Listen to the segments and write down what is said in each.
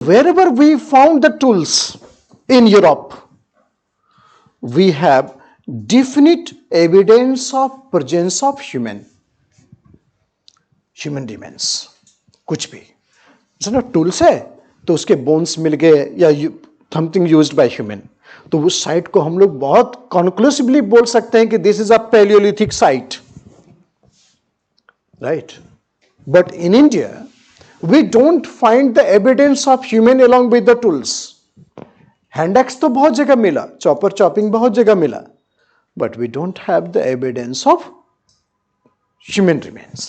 Wherever we found the tools in Europe, we have definite evidence of presence of human remains. कुछ भी ना tools है तो उसके बोन्स मिल गए या समथिंग यूज्ड बाय ह्यूमन, तो उस साइट को हम लोग बहुत कंक्लूसिवली बोल सकते हैं कि this is a palaeolithic site, right. But in India we don't find the evidence of human along with the tools. Hand axe तो बहुत जगह मिला, चॉपर चॉपिंग बहुत जगह मिला, but we don't have the evidence of human remains.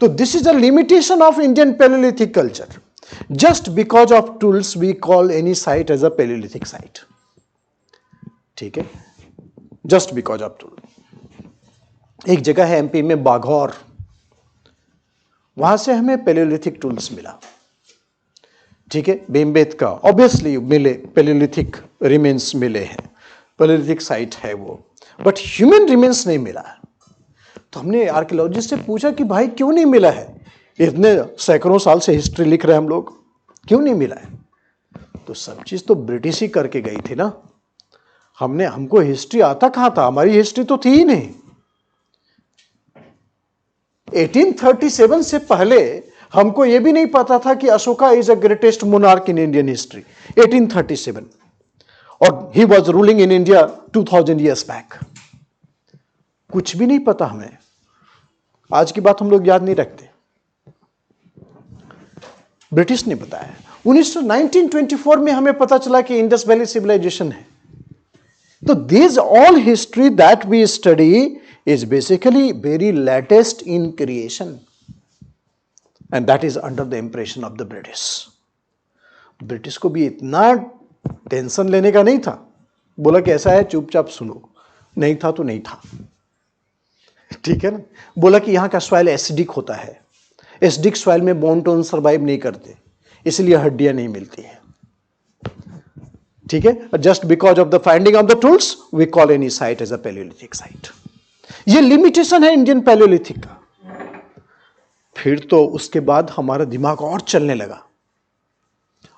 So this is a limitation of Indian Paleolithic culture. Just because of tools we call any site as a Paleolithic site. ठीक है, just because of tool. एक जगह है MP में बाघौर, वहां से हमें Palaeolithic tools मिला. ठीक है, भीमबेटका ऑब्वियसली मिले, पैलियोलिथिक रिमेन्स मिले हैं, पैलियोलिथिक साइट है वो, बट ह्यूमन रिमेन्स नहीं मिला. तो हमने आर्कियोलॉजिस्ट से पूछा कि भाई क्यों नहीं मिला है, इतने सैकड़ों साल से हिस्ट्री लिख रहे हैं हम लोग, क्यों नहीं मिला है. तो सब चीज तो ब्रिटिश ही करके गई थी ना, हमको हिस्ट्री आता कहां था, हमारी हिस्ट्री तो थी ही नहीं. 1837 से पहले हमको यह भी नहीं पता था कि Ashoka is a greatest monarch in Indian history. 1837, और he was ruling in India 2000 years back. कुछ भी नहीं पता हमें, आज की बात हम लोग याद नहीं रखते, ब्रिटिश ने बताया. 1924 में हमें पता चला कि इंडस वैली सिविलाइजेशन है. तो this all history that we study is basically very latest in creation, and that is under the impression of the British. British को भी इतना टेंशन लेने का नहीं था, बोला कि ऐसा है चुपचाप सुनो, नहीं था तो नहीं था. ठीक है ना, बोला कि यहां का सॉइल एसिडिक होता है, एसिडिक सॉइल में बोनटोन सर्वाइव नहीं करते, इसलिए हड्डियां नहीं मिलती है. ठीक है, just because of the finding of the tools we call any site as a palaeolithic site. ये लिमिटेशन है इंडियन पैलियोलिथिक का. फिर तो उसके बाद हमारा दिमाग और चलने लगा.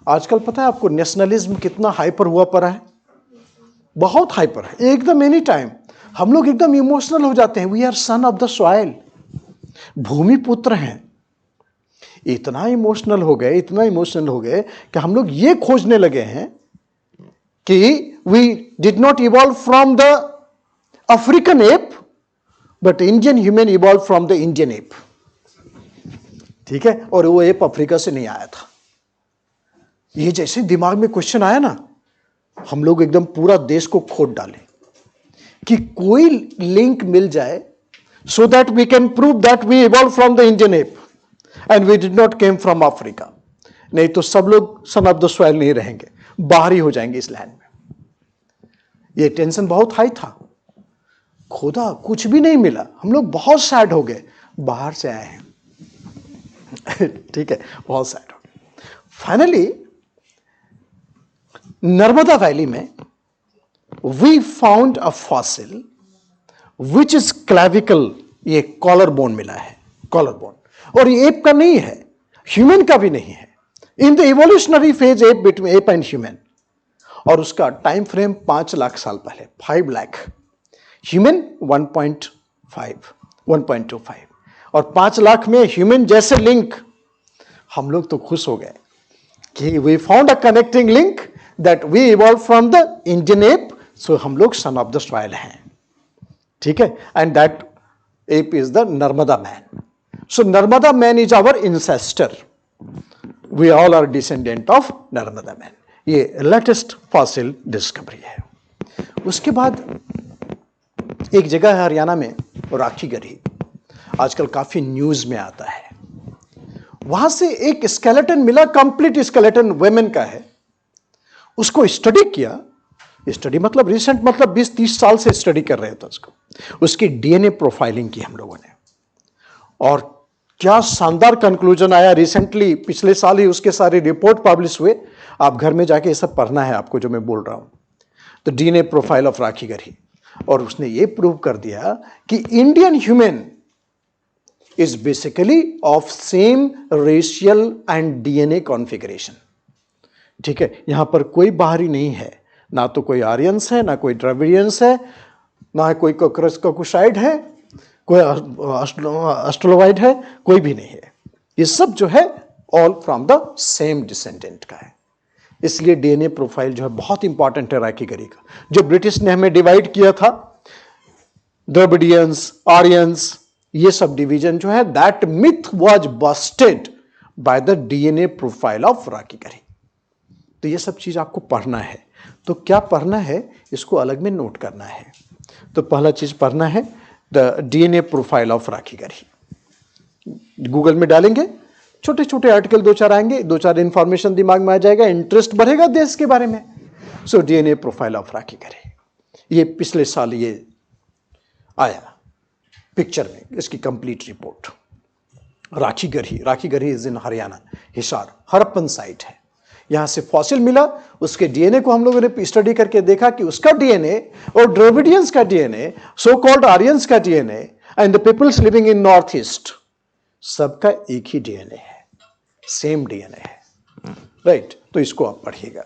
आजकल पता है आपको नेशनलिज्म कितना हाइपर हुआ पड़ा है, बहुत हाइपर है एकदम. एनी टाइम हम लोग एकदम इमोशनल हो जाते हैं. We are son of the soil, भूमि पुत्र हैं. इतना इमोशनल हो गए, इतना इमोशनल हो गए कि हम लोग ये खोजने लगे हैं कि we did not evolve from the African ape, but Indian human evolve from the Indian ape. ठीक है, और वो एप अफ्रीका से नहीं आया था. ये जैसे दिमाग में क्वेश्चन आया ना, हम लोग एकदम पूरा देश को खोद डाले कि कोई लिंक मिल जाए so that we can prove that we evolve from the Indian ape and we did not came from Africa. नहीं तो सब लोग सन ऑफ द सॉइल नहीं रहेंगे, बाहर ही हो जाएंगे इस लैंड में. ये टेंशन बहुत हाई था. खोदा, कुछ भी नहीं मिला, हम लोग बहुत सैड हो गए, बाहर से आए हैं. ठीक है, बहुत सैड हो गए. फाइनली नर्मदा वैली में we found a fossil which is clavicle. ये कॉलर बोन मिला है, कॉलर बोन, और ये एप का नहीं है, ह्यूमन का भी नहीं है. In the evolutionary phase app between app and human, और उसका टाइम फ्रेम 5 लाख साल पहले, 5 लाख. ह्यूमन 1.5, 1.25, और 5 लाख में ह्यूमन जैसे लिंक. हम लोग तो खुश हो गए कि we found a connecting link that we evolve from the Indian ape, so हम लोग सन ऑफ द सॉइल हैं. ठीक है, and that ape is the Narmada man. So Narmada man is our ancestor, we all are descendant of Narmada man. ये latest fossil discovery है. उसके बाद एक जगह है हरियाणा में, राखीगढ़ी, आजकल काफी न्यूज में आता है. वहां से एक स्केलेटन मिला, कंप्लीट स्केलेटन वुमेन का है. उसको स्टडी किया, स्टडी मतलब रिसेंट, मतलब 20-30 साल से स्टडी कर रहे थे उसको. उसकी डीएनए प्रोफाइलिंग की हम लोगों ने, और क्या शानदार कंक्लूजन आया. रिसेंटली पिछले साल ही उसके सारे रिपोर्ट पब्लिश हुए. आप घर में जाके ये सब पढ़ना है आपको जो मैं बोल रहा हूं. तो डीएनए प्रोफाइल ऑफ राखीगढ़ी, और उसने ये प्रूव कर दिया कि Indian human is basically of same racial and DNA configuration. ठीक है, यहां पर कोई बाहरी नहीं है, ना तो कोई आर्यंस है, ना कोई द्रविडियंस है, ना कोई कोकुसाइड है, कोई ऑस्ट्रोलोइड है, कोई भी नहीं है। ये सब जो है all from the same descendant का है। इसलिए डीएनए प्रोफाइल जो है बहुत इंपॉर्टेंट है राखीगढ़ी का। जो ब्रिटिश ने हमें डिवाइड किया था, द्रविडियंस, आर्यंस, ये सब डिवीजन जो है, that myth was Busted by the DNA profile of Rakhigarhi. तो ये सब चीज आपको पढ़ना है। तो क्या पढ़ना है, इसको अलग में नोट करना है। तो पहला चीज पढ़ना है the DNA profile of Rakhigarhi. Google में डालेंगे, छोटे छोटे आर्टिकल 2-4 आएंगे, 2-4 इंफॉर्मेशन दिमाग में आ जाएगा, इंटरेस्ट बढ़ेगा देश के बारे में। So DNA profile of Rakhigarhi, ये पिछले साल ये आया पिक्चर में, इसकी complete report. Rakhigarhi is in Haryana, Hisar, Harappan site है। यहां से फॉसिल मिला, उसके डीएनए को हम लोगों ने स्टडी करके देखा कि उसका डीएनए और द्रविडियंस का डीएनए, सो कॉल्ड आर्यंस का DNA and the peoples living in North East, सबका एक ही डीएनए है, सेम डीएनए है। राइट, तो इसको आप पढ़िएगा।